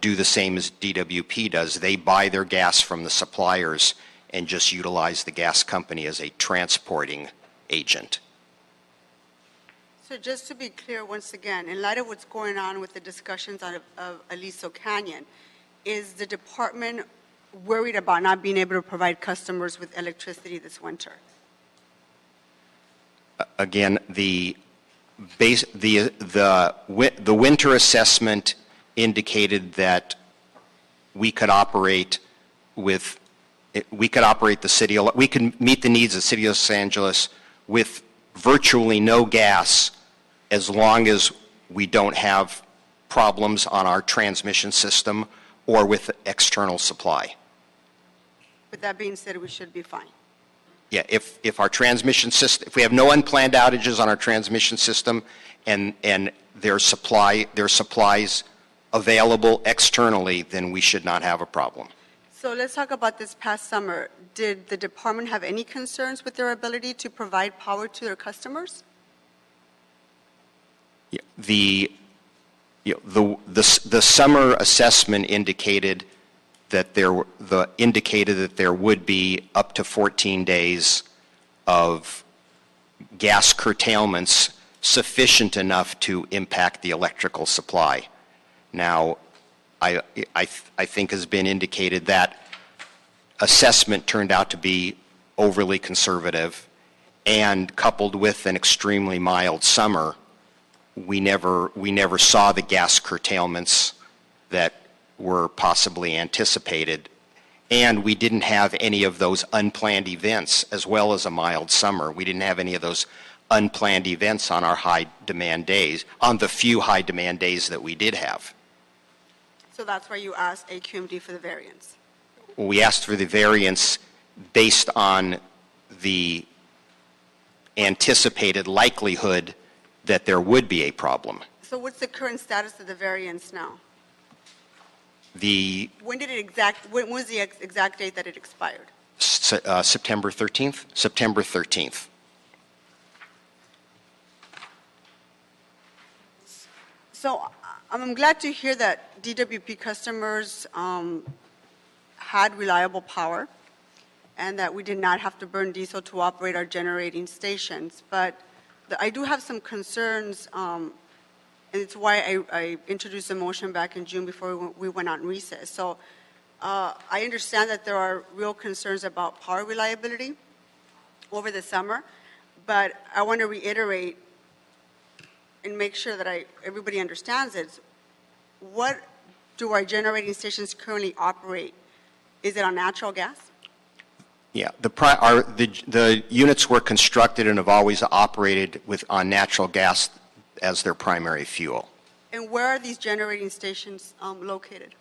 do the same as DWP does. They buy their gas from the suppliers and just utilize the gas company as a transporting agent. So just to be clear, once again, in light of what's going on with the discussions of Aliso Canyon, is the department worried about not being able to provide customers with electricity this winter? Again, the winter assessment indicated that we could operate the city. We could meet the needs of the city of Los Angeles with virtually no gas, as long as we don't have problems on our transmission system or with external supply. With that being said, we should be fine. Yeah, if our transmission system, if we have no unplanned outages on our transmission system, and there's supplies available externally, then we should not have a problem. So let's talk about this past summer. Did the department have any concerns with their ability to provide power to their customers? Yeah, the summer assessment indicated that there would be up to 14 days of gas curtailments sufficient enough to impact the electrical supply. Now, I think has been indicated that assessment turned out to be overly conservative, and coupled with an extremely mild summer, we never saw the gas curtailments that were possibly anticipated, and we didn't have any of those unplanned events, as well as a mild summer. We didn't have any of those unplanned events on our high demand days, on the few high demand days that we did have. So that's why you asked AQMD for the variance. We asked for the variance based on the anticipated likelihood that there would be a problem. So what's the current status of the variance now? When was the exact date that it expired? September 13th? September 13th. So I'm glad to hear that DWP customers had reliable power. and that we did not have to burn diesel to operate our generating stations. But I do have some concerns, and it's why I introduced a motion back in June before we went on recess. So I understand that there are real concerns about power reliability over the summer, but I want to reiterate and make sure that everybody understands it. What do our generating stations currently operate? Is it on natural gas? Yeah, the units were constructed and have always operated on natural gas as their primary fuel. And where are these generating stations located?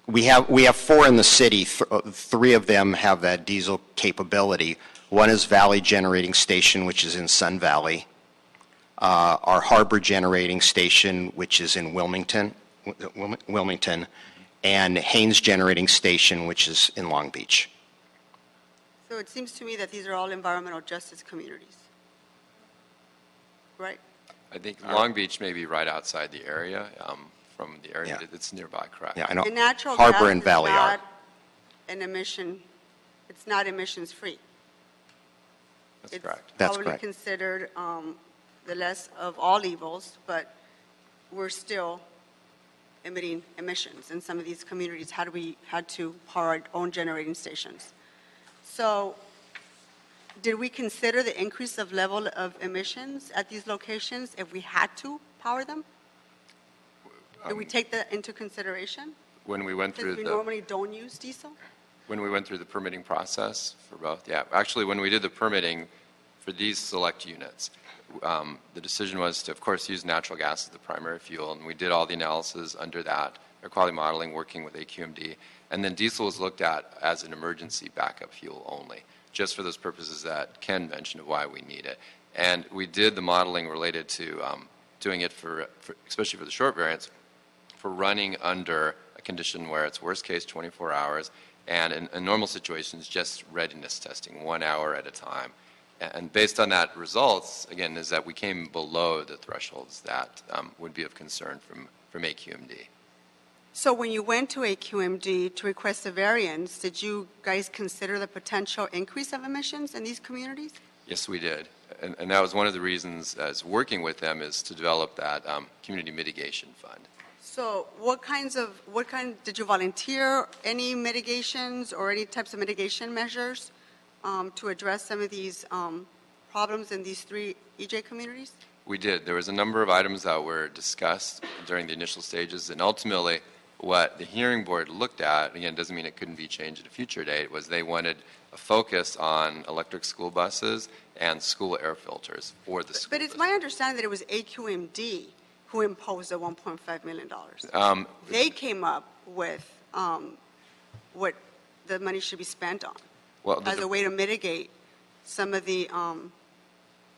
We have 4 in the city. 3 of them have that diesel capability. One is Valley Generating Station, which is in Sun Valley. Our Harbor Generating Station, which is in Wilmington, and Haynes Generating Station, which is in Long Beach. So it seems to me that these are all environmental justice communities, right? I think Long Beach may be right outside the area. From the area that's nearby, correct? Yeah, I know. And natural Harbor gas and is Valley are. not an emission, it's not emissions free. That's correct. That's It's probably correct. considered the less of all evils, but we're still emitting emissions in some of these communities had to power our own generating stations. So did we consider the increase of level of emissions at these locations if we had to power them? Did we take that into consideration? When we went through Since we normally don't use diesel? when we went through the permitting process for both, yeah. Actually, when we did the permitting for these select units, the decision was to, of course, use natural gas as the primary fuel, and we did all the analysis under that, air quality modeling, working with AQMD, and then diesel was looked at as an emergency backup fuel only, just for those purposes that Ken mentioned of why we need it. And we did the modeling related to doing it for especially for the short variants, for running under a condition where it's worst case 24 hours, and in normal situations, just readiness testing, 1 hour at a time. And based on that results, again, is that we came below the thresholds that would be of concern from AQMD. So when you went to AQMD to request a variance, did you guys consider the potential increase of emissions in these communities? Yes, we did. And that was one of the reasons as working with them is to develop that community mitigation fund. So did you volunteer any mitigations or any types of mitigation measures to address some of these problems in these 3 EJ communities? We did. There was a number of items that were discussed during the initial stages, and ultimately what the hearing board looked at, again, doesn't mean it couldn't be changed at a future date, was they wanted a focus on electric school buses and school air filters for the school. But it's my understanding that it was AQMD who imposed the $1.5 million. They came up with what the money should be spent on as a way to mitigate some of the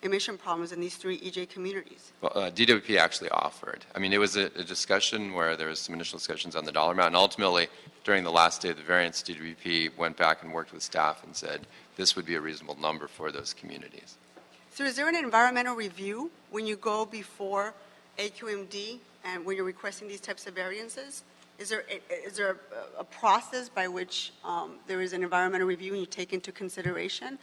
emission problems in these 3 EJ communities. Well, DWP actually offered. I mean, it was a discussion where there was some initial discussions on the dollar amount, and ultimately, during the last day of the variance, DWP went back and worked with staff and said this would be a reasonable number for those communities. So is there an environmental review when you go before AQMD and when you're requesting these types of variances? Is there a process by which there is an environmental review and you take into consideration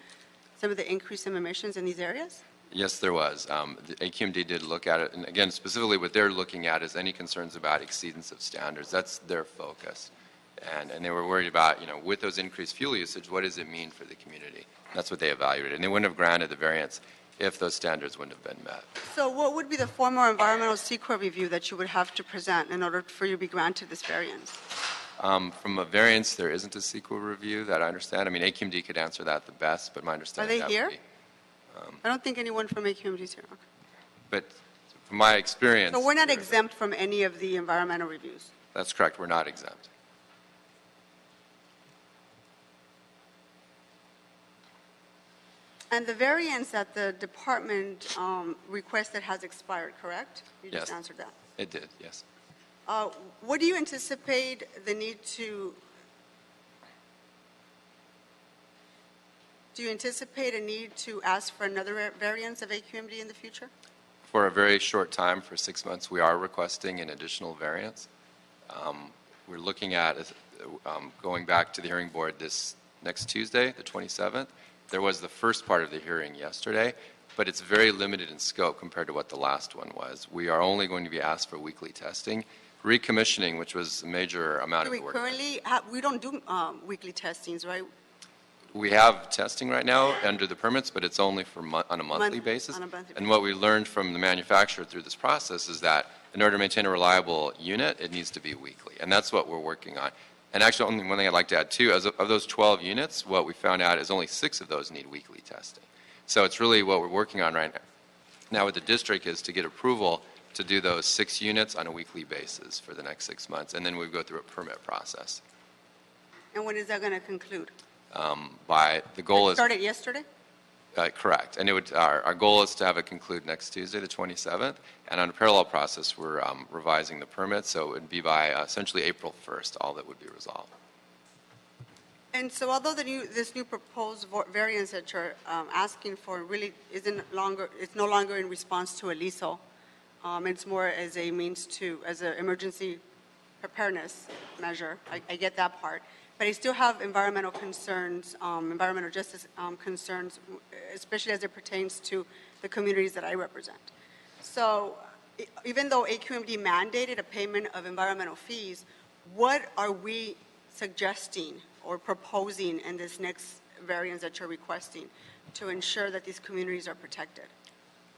some of the increase in emissions in these areas? Yes, there was. The AQMD did look at it, and again, specifically what they're looking at is any concerns about exceedance of standards. That's their focus. And they were worried about, with those increased fuel usage, what does it mean for the community? That's what they evaluated. And they wouldn't have granted the variance if those standards wouldn't have been met. So what would be the formal environmental CEQA review that you would have to present in order for you to be granted this variance? From a variance, there isn't a CEQA review that I understand. I mean, AQMD could answer that the best, but my understanding Are they that here? would be. I don't think anyone from AQMD is here. Okay. But from my experience... So we're not exempt from any of the environmental reviews? That's correct. We're not exempt. And the variance that the department requested has expired, correct? You just Yes. answered that. It did, yes. What do you anticipate the need to, do you anticipate a need to ask for another variance of AQMD in the future? For a very short time, for 6 months, we are requesting an additional variance. We're looking at going back to the hearing board this next Tuesday, the 27th. There was the first part of the hearing yesterday, but it's very limited in scope compared to what the last one was. We are only going to be asked for weekly testing. Recommissioning, which was a major amount Do of we work. currently, we don't do weekly testings, right? We have testing right now under the permits, but it's only for on a monthly basis. On a monthly And what we learned from the manufacturer through this process is that in order to maintain a reliable unit, it needs to be weekly. And that's what we're working on. And actually, only one thing I'd like to add too, of those 12 units, what we found out is only 6 of those need weekly testing. So it's really what we're working on right now with the district is to get approval to do those 6 units on a weekly basis for the next 6 months. And then we go through a permit process. And when is that going to conclude? The goal It is started yesterday? correct, and our goal is to have it conclude next Tuesday, the 27th. And on a parallel process, we're revising the permit, so it would be by essentially April 1st, all that would be resolved. And so although this new proposed variance that you're asking for really it's no longer in response to a LISO, it's more as a means as an emergency preparedness measure. I get that part. But I still have environmental concerns, environmental justice concerns, especially as it pertains to the communities that I represent. So even though AQMD mandated a payment of environmental fees, what are we suggesting or proposing in this next variance that you're requesting to ensure that these communities are protected?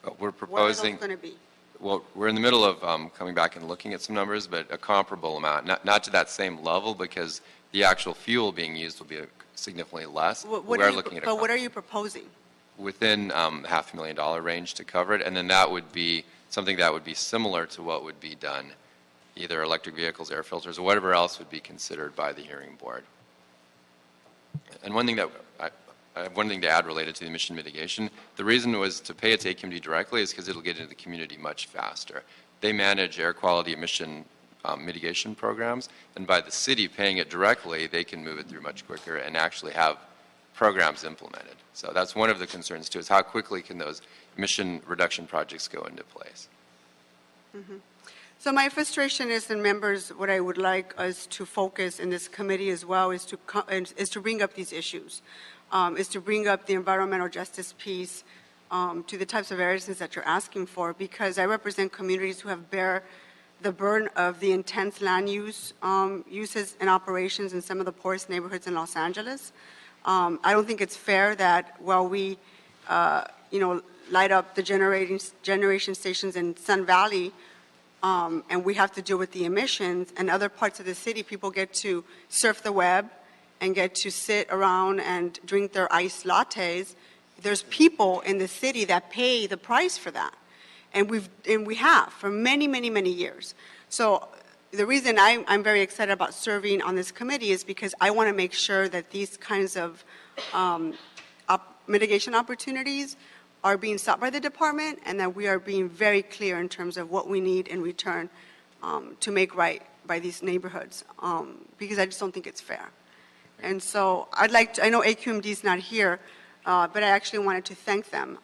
We're What are proposing. those going to be? Well, we're in the middle of coming back and looking at some numbers, but a comparable amount, not to that same level, because the actual fuel being used will be significantly less. What are you proposing? Within $500,000 range to cover it, and then that would be something that would be similar to what would be done, either electric vehicles, air filters, or whatever else would be considered by the hearing board. And one thing that I have one thing to add related to the emission mitigation. The reason was to pay it to AQMD directly is because it'll get into the community much faster. They manage air quality emission mitigation programs, and by the city paying it directly, they can move it through much quicker and actually have programs implemented. So that's one of the concerns too, is how quickly can those emission reduction projects go into place. Mm-hmm. So my frustration is, and members, what I would like us to focus in this committee as well is to bring up these issues, is to bring up the environmental justice piece to the types of variances that you're asking for, because I represent communities who have bear the burden of the intense land uses and operations in some of the poorest neighborhoods in Los Angeles. I don't think it's fair that while we, light up the generation stations in Sun Valley, and we have to deal with the emissions, and other parts of the city, people get to surf the web and get to sit around and drink their iced lattes. There's people in the city that pay the price for that. And we have for many, many, many years. So the reason I'm very excited about serving on this committee is because I want to make sure that these kinds of mitigation opportunities are being sought by the department, and that we are being very clear in terms of what we need in return to make right by these neighborhoods, because I just don't think it's fair. And so I know AQMD is not here, but I actually wanted to thank them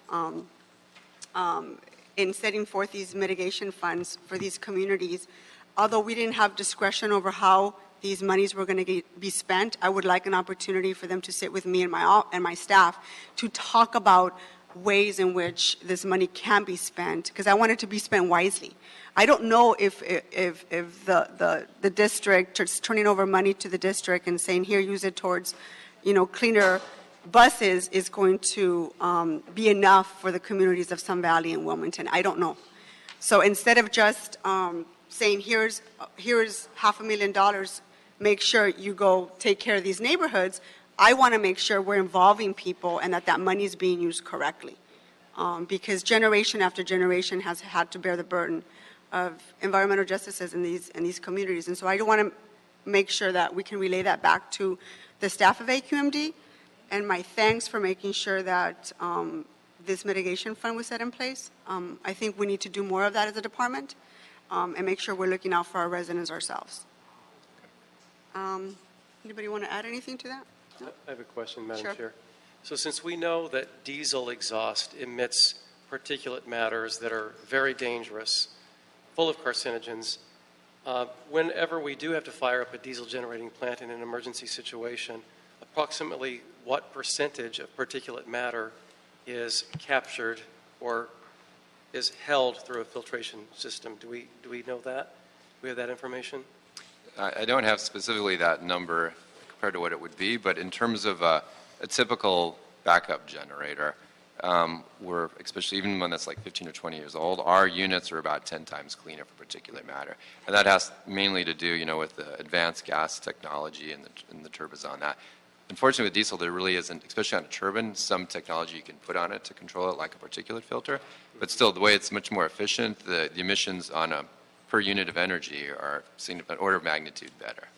in setting forth these mitigation funds for these communities. Although we didn't have discretion over how these monies were going to be spent, I would like an opportunity for them to sit with me and my staff to talk about ways in which this money can be spent, because I want it to be spent wisely. I don't know if the district is turning over money to the district and saying, here, use it towards, cleaner buses is going to be enough for the communities of Sun Valley and Wilmington. I don't know. So instead of just saying, here's $500,000, make sure you go take care of these neighborhoods, I want to make sure we're involving people and that money is being used correctly. Because generation after generation has had to bear the burden of environmental justices in these communities. And so I want to make sure that we can relay that back to the staff of AQMD. And my thanks for making sure that this mitigation fund was set in place. I think we need to do more of that as a department and make sure we're looking out for our residents ourselves. Anybody want to add anything to that? No? I have a question, Madam Sure. Chair. So since we know that diesel exhaust emits particulate matters that are very dangerous, full of carcinogens, Whenever we do have to fire up a diesel generating plant in an emergency situation, approximately what percentage of particulate matter is captured or is held through a filtration system? Do we know that? Do we have that information? I don't have specifically that number compared to what it would be, but in terms of a typical backup generator, we're, especially even one that's like 15 or 20 years old, our units are about 10 times cleaner for particulate matter. And that has mainly to do, with the advanced gas technology and the turbines on that. Unfortunately, with diesel, there really isn't, especially on a turbine, some technology you can put on it to control it, like a particulate filter. But still, the way it's much more efficient, the emissions on a per unit of energy are an order of magnitude better.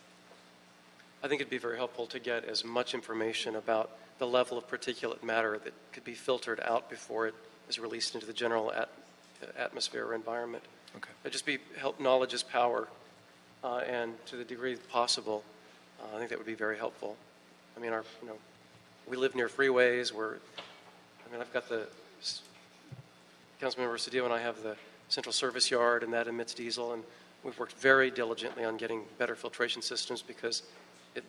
I think it'd be very helpful to get as much information about the level of particulate matter that could be filtered out before it is released into the general atmosphere or environment. Okay. It'd just be knowledge is power, and to the degree possible, I think that would be very helpful. I mean, we live near freeways. I've got Councilmember Cedillo and I have the central service yard, and that emits diesel, and we've worked very diligently on getting better filtration systems because it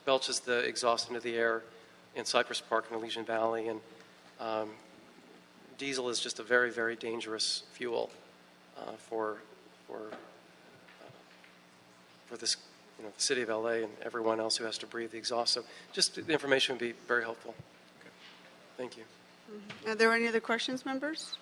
belches the exhaust into the air in Cypress Park and Elysian Valley, and diesel is just a very, very dangerous fuel for this, the city of LA and everyone else who has to breathe the exhaust. So just the information would be very helpful. Okay. Thank you. Are there any other questions, members?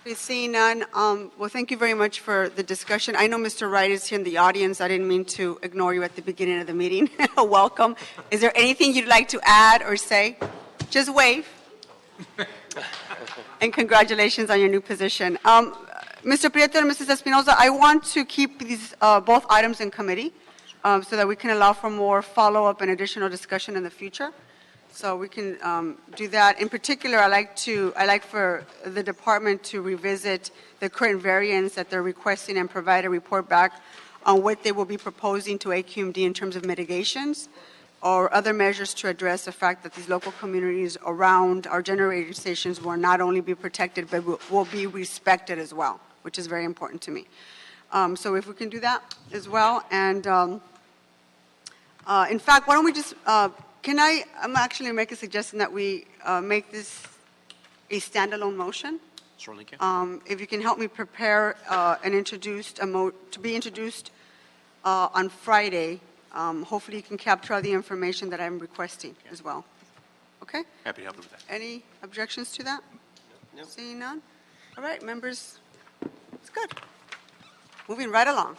Please, seeing none, well, thank you very much for the discussion. I know Mr. Wright is here in the audience. I didn't mean to ignore you at the beginning of the meeting. Welcome. Is there anything you'd like to add or say? Just wave. And congratulations on your new position. Mr. Prieto and Mrs. Espinoza, I want to keep these both items in committee so that we can allow for more follow-up and additional discussion in the future. So we can do that. In particular, I like for the department to revisit the current variants that they're requesting and provide a report back on what they will be proposing to AQMD in terms of mitigations or other measures to address the fact that these local communities around our generating stations will not only be protected, but will be respected as well, which is very important to me. So if we can do that as well. And in fact, why don't we just, I'm actually making a suggestion that we make this a standalone motion. Certainly can. If you can help me prepare and introduce to be introduced on Friday, hopefully you can capture all the information that I'm requesting as well. Okay? Happy to help you with that. Any objections to that? No. Seeing none? All right, members, it's good. Moving right along.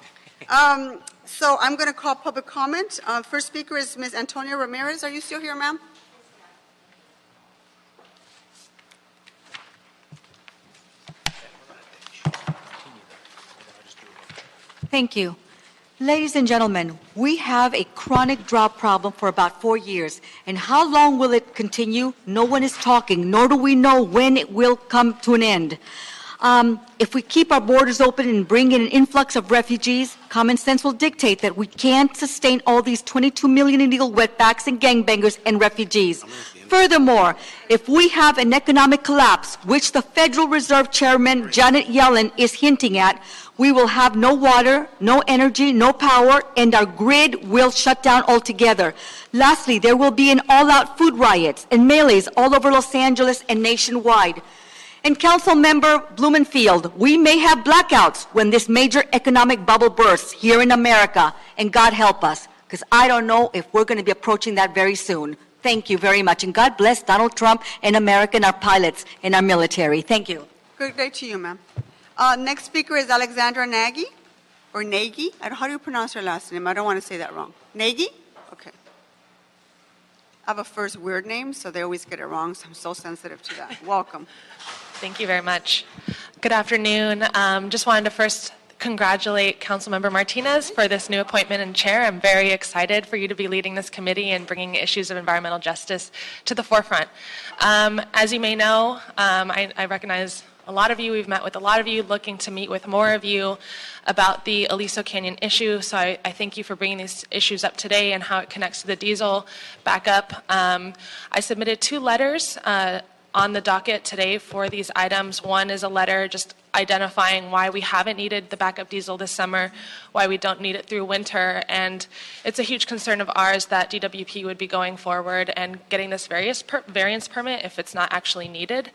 So I'm going to call public comment. First speaker is Ms. Antonia Ramirez. Are you still here, ma'am? Thank you. Ladies and gentlemen, we have a chronic drought problem for about 4 years. And how long will it continue? No one is talking, nor do we know when it will come to an end. If we keep our borders open and bring in an influx of refugees, common sense will dictate that we can't sustain all these 22 million illegal wetbacks and gangbangers and refugees. Furthermore, if we have an economic collapse, which the Federal Reserve Chairman Janet Yellen is hinting at, we will have no water, no energy, no power, and our grid will shut down altogether. Lastly, there will be an all-out food riots and melees all over Los Angeles and nationwide. And Council Member Blumenfield, we may have blackouts when this major economic bubble bursts here in America, and God help us, because I don't know if we're going to be approaching that very soon. Thank you very much, and God bless Donald Trump and America and our pilots and our military. Thank you. Good day to you, ma'am. Next speaker is Alexandra Nagy, or Nagy. How do you pronounce her last name? I don't want to say that wrong. Nagy? Okay. I have a first weird name, so they always get it wrong, so I'm so sensitive to that. Welcome. Thank you very much. Good afternoon. Just wanted to first congratulate Councilmember Martinez for this new appointment in chair. I'm very excited for you to be leading this committee and bringing issues of environmental justice to the forefront. As you may know, I recognize a lot of you. We've met with a lot of you, looking to meet with more of you about the Aliso Canyon issue. So I thank you for bringing these issues up today and how it connects to the diesel backup. I submitted 2 letters on the docket today for these items. One is a letter just identifying why we haven't needed the backup diesel this summer, why we don't need it through winter, and it's a huge concern of ours that DWP would be going forward and getting this variance permit if it's not actually needed.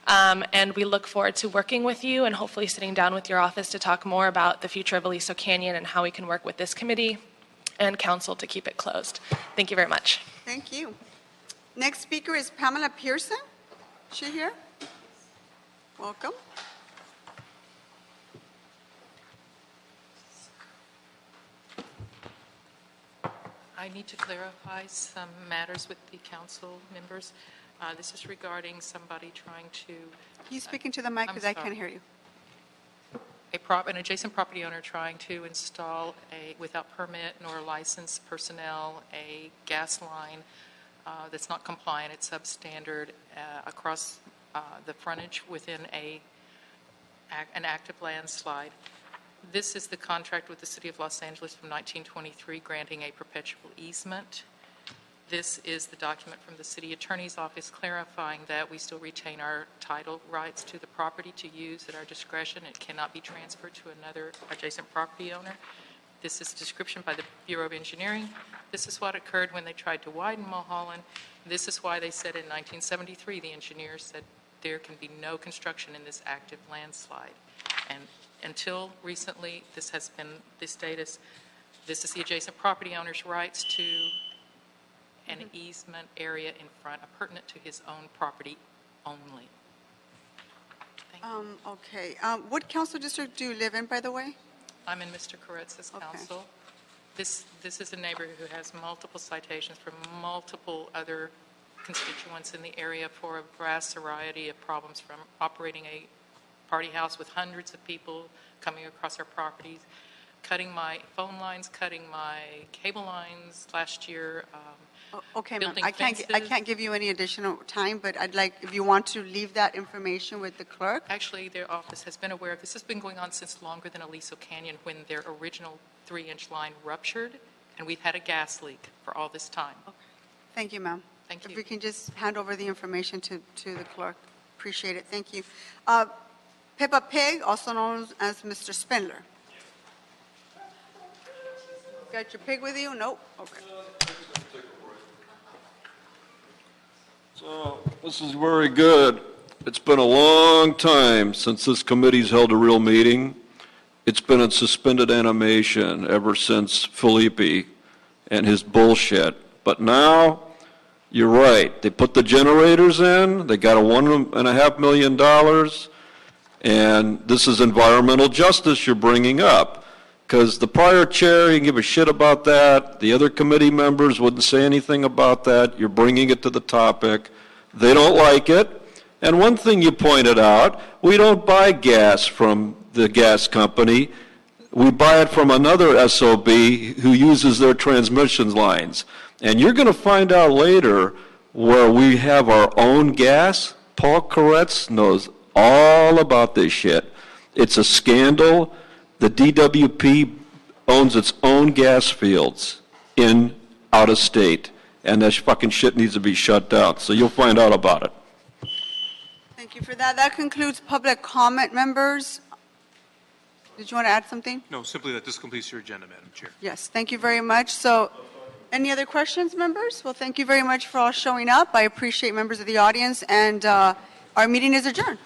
And we look forward to working with you and hopefully sitting down with your office to talk more about the future of Aliso Canyon and how we can work with this committee and council to keep it closed. Thank you very much. Thank you. Next speaker is Pamela Pearson. Is she here? Welcome. I need to clarify some matters with the council members. This is regarding somebody trying to... Can you speak into the mic because I can't hear you? An adjacent property owner trying to install without permit nor licensed personnel, a gas line that's not compliant, it's substandard across the frontage within an active landslide. This is the contract with the City of Los Angeles from 1923 granting a perpetual easement. This is the document from the City Attorney's Office clarifying that we still retain our title rights to the property to use at our discretion. It cannot be transferred to another adjacent property owner. This is a description by the Bureau of Engineering. This is what occurred when they tried to widen Mulholland. This is why they said in 1973, the engineers said there can be no construction in this active landslide. And until recently, this has been the status. This is the adjacent property owner's rights to an easement area in front, pertinent to his own property only. Thank you. Okay. What council district do you live in, by the way? I'm in Mr. Koretz's council. This is a neighbor who has multiple citations from multiple other constituents in the area for a vast variety of problems, from operating a party house with hundreds of people coming across our properties, cutting my phone lines, cutting my cable lines last year. Okay, ma'am. Building I can't give you any additional time, but I'd like, if you want to leave that information with the clerk. Actually, their office has been aware of this. Has been going on since longer than Aliso Canyon, when their original 3-inch line ruptured, and we've had a gas leak for all this time. Okay. Thank you, ma'am. Thank you. If we can just hand over the information to the clerk. Appreciate it. Thank you. Peppa Pig, also known as Mr. Spindler. Got your pig with you? Nope. Okay. So, this is very good. It's been a long time since this committee's held a real meeting. It's been in suspended animation ever since Felipe and his bullshit. But now, you're right. They put the generators in. They got a $1.5 million. And this is environmental justice you're bringing up. Because the prior chair, you can give a shit about that. The other committee members wouldn't say anything about that. You're bringing it to the topic. They don't like it. And one thing you pointed out, we don't buy gas from the gas company. We buy it from another SOB who uses their transmission lines. And you're going to find out later where we have our own gas. Paul Koretz knows all about this shit. It's a scandal. The DWP owns its own gas fields out of state, and that fucking shit needs to be shut down. So you'll find out about it. Thank you for that. That concludes public comment, members. Did you want to add something? No, simply that this completes your agenda, Madam Chair. Yes, thank you very much. So, any other questions, members? Well, thank you very much for all showing up. I appreciate members of the audience, and our meeting is adjourned.